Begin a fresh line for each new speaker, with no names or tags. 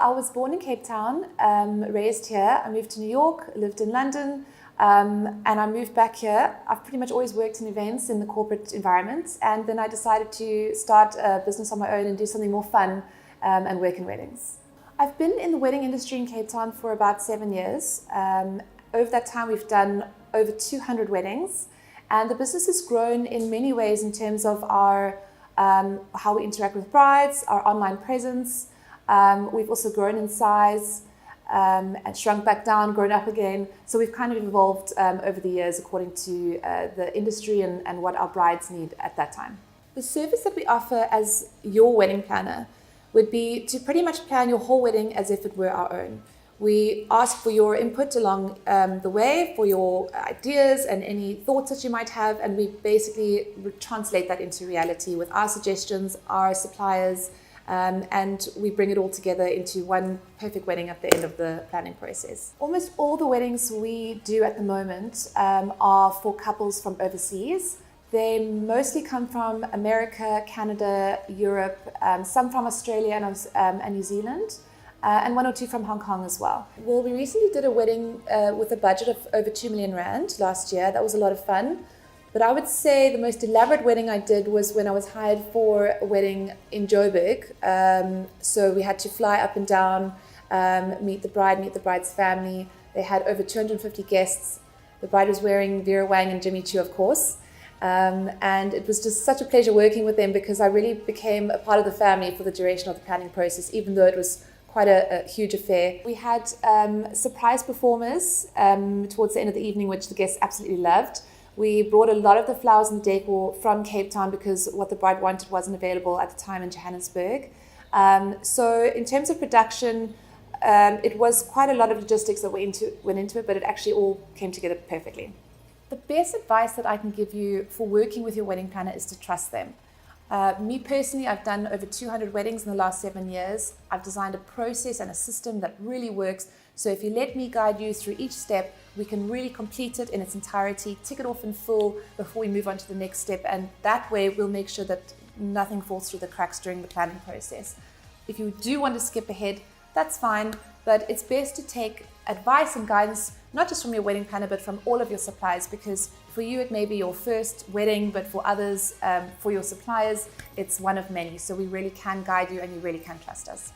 I was born in Cape Town, raised here. I moved to New York, lived in London, and I moved back here. I've pretty much always worked in events in the corporate environment, and then I decided to start a business on my own and do something more fun and work in weddings. I've been in the wedding industry in Cape Town for about 7 years. Over that time, we've done over 200 weddings, and the business has grown in many ways in terms of our how we interact with brides, our online presence. We've also grown in size and shrunk back down, grown up again. So we've kind of evolved over the years according to the industry and what our brides need at that time. The service that we offer as your wedding planner would be to pretty much plan your whole wedding as if it were our own. We ask for your input along the way, for your ideas and any thoughts that you might have, and we basically translate that into reality with our suggestions, our suppliers, and we bring it all together into one perfect wedding at the end of the planning process. Almost all the weddings we do at the moment are for couples from overseas. They mostly come from America, Canada, Europe, some from Australia and New Zealand. And 1 or 2 from Hong Kong as well. Well, we recently did a wedding with a budget of over 2 million rand last year. That was a lot of fun. But I would say the most elaborate wedding I did was when I was hired for a wedding in Joburg. So we had to fly up and down, meet the bride, meet the bride's family. They had over 250 guests. The bride was wearing Vera Wang and Jimmy Choo, of course. And it was just such a pleasure working with them because I really became a part of the family for the duration of the planning process, even though it was quite a huge affair. We had surprise performers towards the end of the evening, which the guests absolutely loved. We brought a lot of the flowers and decor from Cape Town because what the bride wanted wasn't available at the time in Johannesburg. So in terms of production, it was quite a lot of logistics that went into it, but it actually all came together perfectly. The best advice that I can give you for working with your wedding planner is to trust them. Me personally, I've done over 200 weddings in the last 7 years. I've designed a process and a system that really works. So if you let me guide you through each step, we can really complete it in its entirety, tick it off in full before we move on to the next step. And that way we'll make sure that nothing falls through the cracks during the planning process. If you do want to skip ahead, that's fine, but it's best to take advice and guidance, not just from your wedding planner, but from all of your suppliers, because for you it may be your first wedding, but for others, for your suppliers, it's one of many. So we really can guide you and you really can trust us.